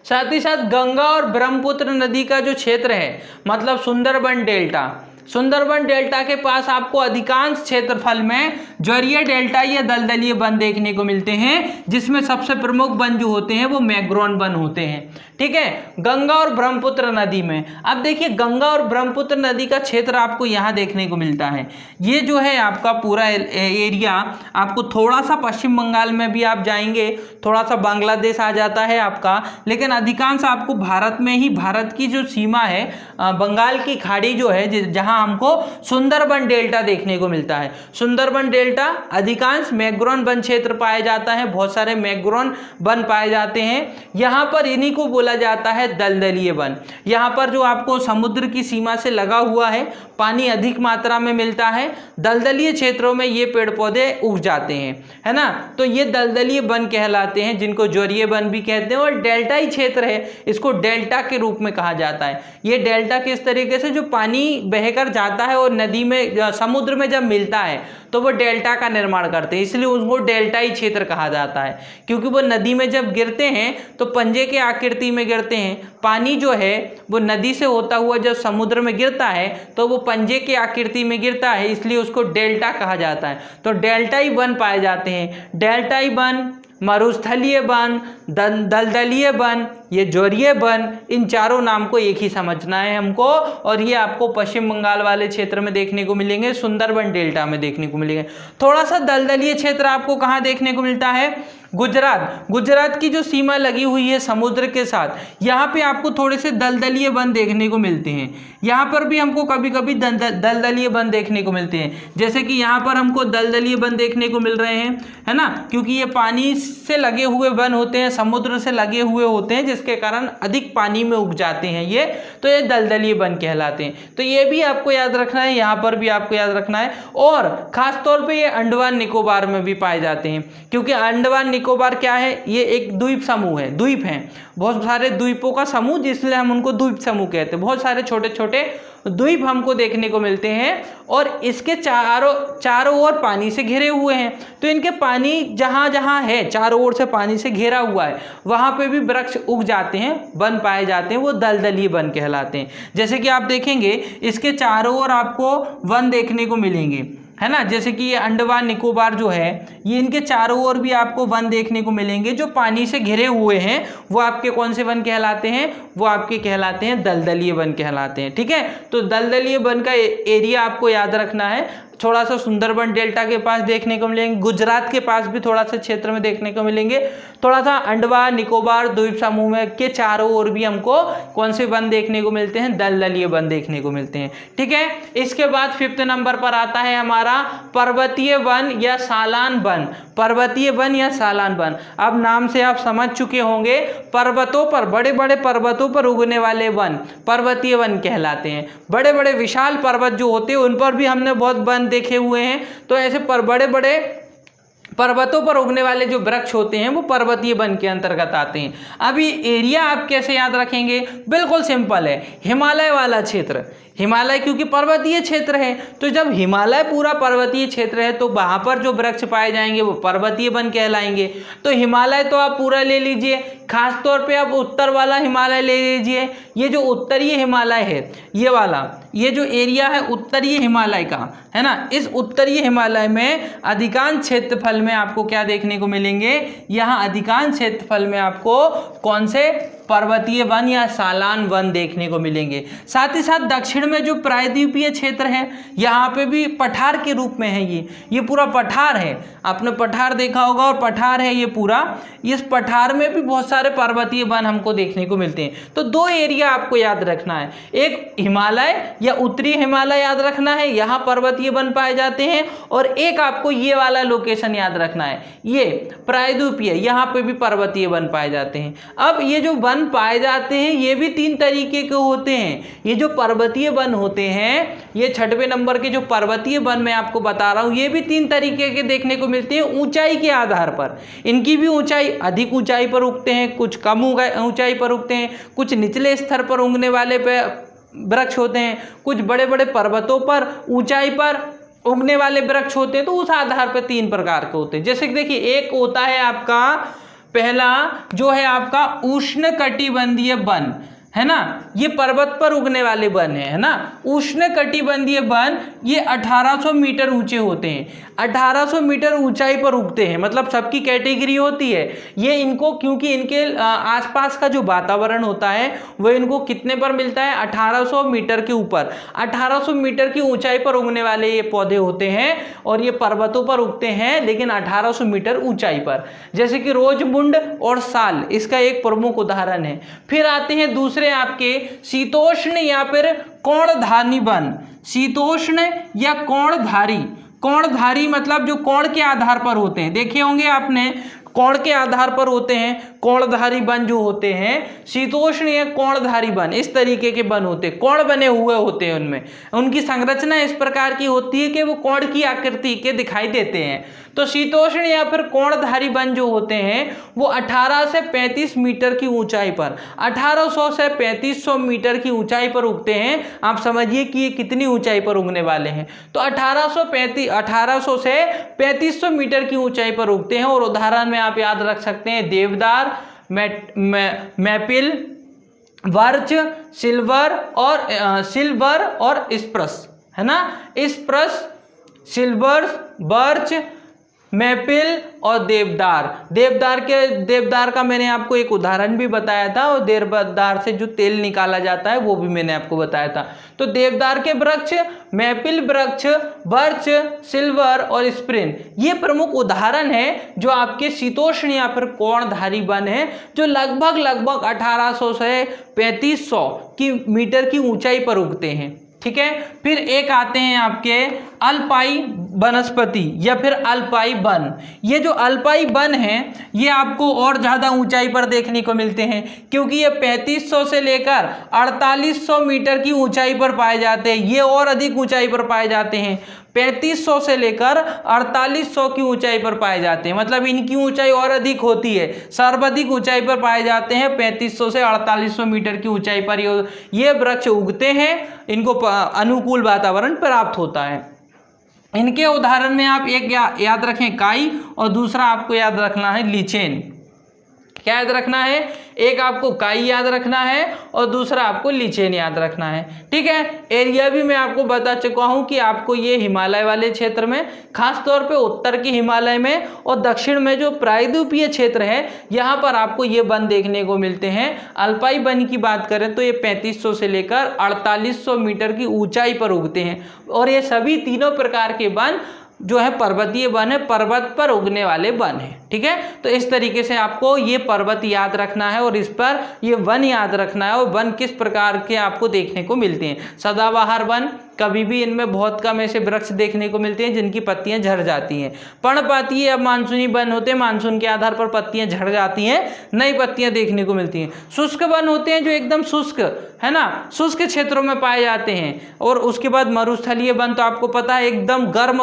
साथ ही साथ गंगा और ब्रह्मपुत्र नदी का जो क्षेत्र है, मतलब सुंदरबन डेल्टा, सुंदरबन डेल्टा के पास आपको अधिकांश क्षेत्रफल में ज्वारीय, डेल्टाई या दलदलीय वन देखने को मिलते हैं, जिसमें सबसे प्रमुख वन जो होते हैं वो मैग्रोन वन होते हैं। ठीक है, गंगा और ब्रह्मपुत्र नदी में अब देखिए गंगा और ब्रह्मपुत्र नदी का क्षेत्र आपको यहाँ देखने को मिलता है। ये जो है आपका पूरा एरिया, आपको थोड़ा सा पश्चिम बंगाल में भी आप जाएंगे, थोड़ा सा बांग्लादेश आ जाता है आपका, लेकिन अधिकांश आपको भारत में ही, भारत की जो सीमा है, बंगाल की खाड़ी जो है, जहाँ हमको सुंदरबन डेल्टा देखने को मिलता है। सुंदरबन डेल्टा अधिकांश मैग्रोन वन क्षेत्र पाया जाता है, बहुत सारे मैग्रोन वन पाए जाते हैं। यहाँ पर इन्हीं को बोला जाता है दलदलीय वन। यहाँ पर जो आपको समुद्र की सीमा से लगा हुआ है, पानी अधिक मात्रा में मिलता है, दलदलीय क्षेत्रों में ये पेड़ पौधे उग जाते हैं, है ना। तो ये दलदलीय वन कहलाते हैं, जिनको ज्वारीय वन भी कहते हैं। और डेल्टाई क्षेत्र है, इसको डेल्टा के रूप में कहा जाता है। ये डेल्टा किस तरीके से, जो पानी बहकर जाता है और नदी में, समुद्र में जब मिलता है तो वो डेल्टा का निर्माण करते हैं, इसलिए उसको डेल्टाई क्षेत्र कहा जाता है। क्योंकि वो नदी में जब गिरते हैं तो पंजे के आकृति में गिरते हैं, पानी जो है वो नदी से होता हुआ जब समुद्र में गिरता है तो वो पंजे के आकृति में गिरता है, इसलिए उसको डेल्टा कहा जाता है। तो डेल्टाई वन पाए जाते हैं। डेल्टाई वन, मरुस्थलीय वन, दलदलीय वन, ये जोरिये वन, इन चारों नाम को एक ही समझना है हमको। और ये आपको पश्चिम बंगाल वाले क्षेत्र में देखने को मिलेंगे, सुंदरबन डेल्टा में देखने को मिलेंगे। थोड़ा सा दलदलीय क्षेत्र आपको कहाँ देखने को मिलता है? गुजरात की जो सीमा लगी हुई है समुद्र के साथ, यहाँ पे आपको थोड़े से दलदलीय वन देखने को मिलते हैं। यहाँ पर भी हमको कभी कभी दलदलीय वन देखने को मिलते हैं, जैसे कि यहाँ पर हमको दलदलीय वन देखने को मिल रहे हैं, है ना, क्योंकि ये पानी से लगे हुए वन होते हैं, समुद्र से लगे हुए होते हैं, जिसके कारण अधिक पानी में उग जाते हैं ये, तो ये दलदलीय वन कहलाते हैं। तो ये भी आपको याद रखना है, यहाँ पर भी आपको याद रखना है। और खास तौर पे ये अंडमान निकोबार में भी पाए जाते हैं, क्योंकि अंडमान निकोबार क्या है? ये एक द्वीप समूह है, द्वीप हैं, बहुत सारे द्वीपों का समूह, जिसलिए हम उनको द्वीप समूह कहते हैं। बहुत सारे छोटे छोटे द्वीप हमको देखने को मिलते हैं और इसके चारों ओर पानी से घिरे हुए हैं। तो इनके पानी जहाँ जहाँ है, चारों ओर से पानी से घेरा हुआ है, वहाँ पे भी वृक्ष उग जाते हैं, वन पाए जाते हैं, वो दलदलीय वन कहलाते हैं। जैसे कि आप देखेंगे इसके चारों ओर आपको वन देखने को मिलेंगे, है ना, जैसे कि ये अंडमान निकोबार जो है, ये इनके चारों ओर भी आपको वन देखने को मिलेंगे जो पानी से घिरे हुए हैं। वो आपके कौन से वन कहलाते हैं? वो आपके कहलाते हैं दलदलीय वन कहलाते हैं। ठीक है, तो दलदलीय वन का एरिया आपको याद रखना है। थोड़ा सा सुंदरबन डेल्टा के पास देखने को मिलेंगे, गुजरात के पास भी थोड़ा सा क्षेत्र में देखने को मिलेंगे, थोड़ा सा अंडमान निकोबार द्वीप समूह में के चारों ओर भी हमको कौन से वन देखने को मिलते हैं? दलदलीय वन देखने को मिलते हैं। ठीक है, इसके बाद 5th नंबर पर आता है हमारा पर्वतीय वन या सालान वन। पर्वतीय वन या सालान वन, अब नाम से आप समझ चुके होंगे, पर्वतों पर, बड़े बड़े पर्वतों पर उगने वाले वन पर्वतीय वन कहलाते हैं। बड़े बड़े विशाल पर्वत जो होते हैं उन पर भी हमने बहुत वन देखे हुए हैं। तो ऐसे बड़े बड़े पर्वतों पर उगने वाले जो वृक्ष होते हैं वो पर्वतीय वन के अंतर्गत आते हैं। अब ये एरिया आप कैसे याद रखेंगे? बिल्कुल सिंपल है, हिमालय वाला क्षेत्र। हिमालय क्योंकि पर्वतीय क्षेत्र है, तो जब हिमालय पूरा पर्वतीय क्षेत्र है तो वहाँ पर जो वृक्ष पाए जाएंगे वो पर्वतीय वन कहलाएंगे। तो हिमालय तो आप पूरा ले लीजिए, खास तौर पे आप उत्तर वाला हिमालय ले लीजिए। ये जो उत्तरीय हिमालय है, ये वाला, ये जो एरिया है उत्तरीय हिमालय का, है ना, इस उत्तरीय हिमालय में अधिकांश क्षेत्रफल में आपको क्या देखने को मिलेंगे? यहाँ अधिकांश क्षेत्रफल में आपको कौन से? पर्वतीय वन या सालान वन देखने को मिलेंगे। साथ ही साथ दक्षिण में जो प्रायद्वीपीय क्षेत्र है, यहाँ पे भी पठार के रूप में है, ये पूरा पठार है। आपने पठार देखा होगा और पठार है ये पूरा, इस पठार में भी बहुत सारे पर्वतीय वन हमको देखने को मिलते हैं। तो दो एरिया आपको याद रखना है, एक हिमालय या उत्तरी हिमालय याद रखना है, यहाँ पर्वतीय वन पाए जाते हैं, और एक आपको ये वाला लोकेशन याद रखना है, ये प्रायद्वीपीय, यहाँ पे भी पर्वतीय वन पाए जाते हैं। अब ये जो वन पाए जाते हैं ये भी 3 तरीके के होते हैं। ये जो पर्वतीय वन होते हैं, ये 6वें नंबर के जो पर्वतीय वन मैं आपको बता रहा हूँ, ये भी 3 तरीके के देखने को मिलते हैं ऊंचाई के आधार पर। इनकी भी ऊंचाई, अधिक ऊंचाई पर उगते हैं, कुछ कम ऊंचाई पर उगते हैं, कुछ निचले स्तर पर उगने वाले पे वृक्ष होते हैं, कुछ बड़े बड़े पर्वतों पर ऊंचाई पर उगने वाले वृक्ष होते हैं। तो उस आधार पर 3 प्रकार के होते हैं। जैसे कि देखिए, एक होता है आपका, पहला जो है आपका उष्णकटिबंधीय वन, है ना, ये पर्वत पर उगने वाले वन है ना। उष्णकटिबंधीय वन ये 1800 मीटर ऊंचे होते हैं, 1800 मीटर ऊंचाई पर उगते हैं, मतलब सबकी कैटेगरी होती है। ये इनको, क्योंकि इनके आसपास का जो वातावरण होता है वो इनको कितने पर मिलता है? 1800 मीटर के ऊपर, 1800 मीटर की ऊंचाई पर उगने वाले ये पौधे होते हैं, और ये पर्वतों पर उगते हैं लेकिन 1800 मीटर ऊंचाई पर। जैसे कि रोजमुंड और साल इसका एक प्रमुख उदाहरण है। फिर आते हैं दूसरे आपके शीतोष्ण या फिर कोणधारी वन। शीतोष्ण या कोणधारी, कोणधारी मतलब जो कोण के आधार पर होते हैं, देखे होंगे आपने, कोण के आधार पर होते हैं कोणधारी वन जो होते हैं। शीतोष्ण या कोणधारी वन इस तरीके के वन होते हैं, कोण बने हुए होते हैं, उनमें उनकी संरचना इस प्रकार की होती है कि वो कोण की आकृति के दिखाई देते हैं। तो शीतोष्ण या फिर कोणधारी वन जो होते हैं वो 18 से 35 मीटर की ऊंचाई पर, 1800 से 3500 मीटर की ऊंचाई पर उगते हैं। आप समझिए कि ये कितनी ऊंचाई पर उगने वाले हैं। तो 1800 से 3500 मीटर की ऊंचाई पर उगते हैं। और उदाहरण में आप याद रख सकते हैं देवदार, मैपिल, बर्च, सिल्वर और स्प्रस, है ना। स्प्रस, सिल्वर, बर्च, मैपिल और देवदार का मैंने आपको एक उदाहरण भी बताया था, और देवदार से जो तेल निकाला जाता है वो भी मैंने आपको बताया था। तो देवदार के वृक्ष, मैपिल वृक्ष, बर्च, सिल्वर और स्प्रिन ये प्रमुख उदाहरण है जो आपके शीतोष्ण या फिर कोणधारी वन है, जो लगभग 1800 से 3500 मीटर की ऊंचाई पर उगते हैं। ठीक है, फिर एक आते हैं आपके अल्पाई वनस्पति या फिर अल्पाई वन। ये जो अल्पाई वन है ये आपको और ज़्यादा ऊंचाई पर देखने को मिलते हैं, क्योंकि ये 3500 से लेकर 4800 मीटर की ऊंचाई पर पाए जाते हैं। ये और अधिक ऊंचाई पर पाए जाते हैं, 3500 से लेकर 4800 की ऊंचाई पर पाए जाते हैं, मतलब इनकी ऊंचाई और अधिक होती है। सर्वाधिक ऊंचाई पर पाए जाते हैं 3500 से 4800 मीटर की ऊंचाई पर ये वृक्ष उगते हैं, इनको अनुकूल वातावरण प्राप्त होता है। इनके उदाहरण में आप एक याद रखें काई, और दूसरा आपको याद रखना है लीचेन। क्या याद रखना है? एक आपको काई याद रखना है और दूसरा आपको लीचेन याद रखना है। ठीक है, एरिया भी मैं आपको बता चुका हूं कि आपको ये हिमालय वाले क्षेत्र में, खास तौर पे उत्तर की हिमालय में और दक्षिण में जो प्रायद्वीपीय क्षेत्र है यहाँ पर आपको ये वन देखने को मिलते हैं। अल्पाई वन की बात करें तो ये 3500 से लेकर 4800 मीटर की ऊंचाई पर उगते हैं, और ये सभी तीनों प्रकार के वन जो है पर्वतीय वन है, पर्वत पर उगने वाले वन है। ठीक है, तो इस तरीके से आपको ये पर्वत याद रखना है और इस पर ये वन याद रखना है, और वन किस प्रकार के आपको देखने को मिलते हैं। सदाबहार वन, कभी भी इनमें बहुत कम ऐसे वृक्ष देखने को मिलते हैं जिनकी पत्तियां झड़ जाती हैं। पर्णपाती या मानसूनी वन होते हैं, मानसून के आधार पर पत्तियां झड़ जाती हैं, नई पत्तियां देखने को मिलती हैं। शुष्क वन होते हैं जो एकदम शुष्क है ना, शुष्क क्षेत्रों में पाए जाते हैं। और उसके बाद मरुस्थलीय वन तो आपको पता है एकदम गर्म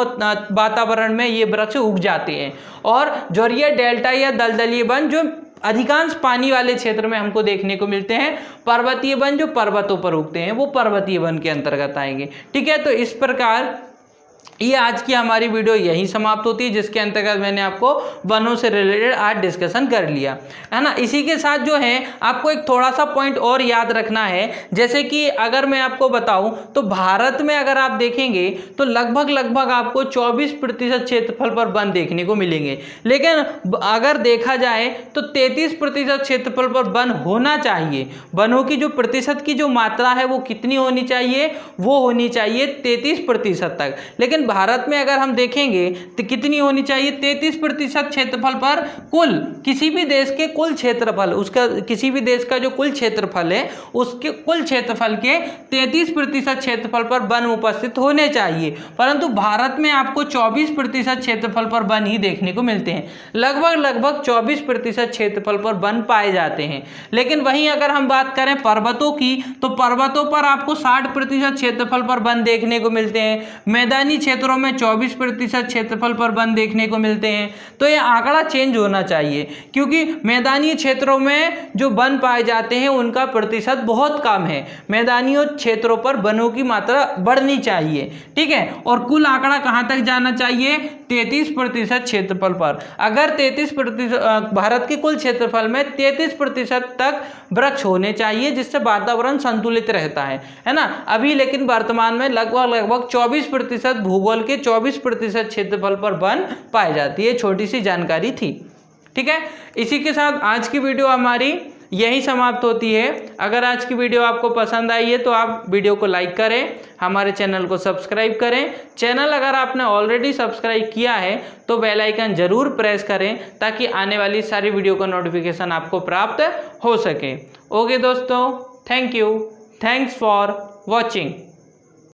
वातावरण में ये वृक्ष उग जाते हैं। और जोरिया डेल्टा या दलदलीय वन जो अधिकांश पानी वाले क्षेत्र में हमको देखने को मिलते हैं। पर्वतीय वन जो पर्वतों पर उगते हैं वो पर्वतीय वन के अंतर्गत आएंगे। ठीक है, तो इस प्रकार ये आज की हमारी वीडियो यहीं समाप्त होती है, जिसके अंतर्गत मैंने आपको वनों से रिलेटेड आज डिस्कशन कर लिया है ना। इसी के साथ जो है आपको एक थोड़ा सा पॉइंट और याद रखना है, जैसे कि अगर मैं आपको बताऊं तो भारत में अगर आप देखेंगे तो लगभग आपको 24% क्षेत्रफल पर वन देखने को मिलेंगे, लेकिन अगर देखा जाए तो 33% क्षेत्रफल पर वन होना चाहिए। वनों की जो प्रतिशत की जो मात्रा है वो कितनी होनी चाहिए? वो होनी चाहिए 33% तक। लेकिन भारत में अगर हम देखेंगे तो कितनी होनी चाहिए? 33% क्षेत्रफल पर कुल किसी भी देश के कुल क्षेत्रफल, उसका किसी भी देश का जो कुल क्षेत्रफल है उसके कुल क्षेत्रफल के 33% क्षेत्रफल पर वन उपस्थित होने चाहिए, परंतु भारत में आपको 24% क्षेत्रफल पर वन ही देखने को मिलते हैं। लगभग 24% क्षेत्रफल पर वन पाए जाते हैं। लेकिन वहीं अगर हम बात करें पर्वतों की तो पर्वतों पर आपको 60% क्षेत्रफल पर वन देखने को मिलते हैं। मैदानी क्षेत्रों में 24% क्षेत्रफल पर वन देखने को मिलते हैं। तो ये आंकड़ा चेंज होना चाहिए, क्योंकि मैदानी क्षेत्रों में जो वन पाए जाते हैं उनका प्रतिशत बहुत कम है। मैदानी क्षेत्रों पर वनों की मात्रा बढ़नी चाहिए। ठीक है, और कुल आंकड़ा कहाँ तक जाना चाहिए? 33% क्षेत्रफल पर। अगर 33% भारत के कुल क्षेत्रफल में 33% तक वृक्ष होने चाहिए, जिससे वातावरण संतुलित रहता है ना। अभी लेकिन वर्तमान में लगभग 24% भूगोल के 24% क्षेत्रफल पर वन पाई जाती है। छोटी सी जानकारी थी। ठीक है, इसी के साथ आज की वीडियो हमारी यही समाप्त होती है। अगर आज की वीडियो आपको पसंद आई है तो आप वीडियो को लाइक करें, हमारे चैनल को सब्सक्राइब करें। चैनल अगर आपने ऑलरेडी सब्सक्राइब किया है तो बेल आइकन जरूर प्रेस करें, ताकि आने वाली सारी वीडियो का नोटिफिकेशन आपको प्राप्त हो सके। ओके दोस्तों, thank you, thanks for watching.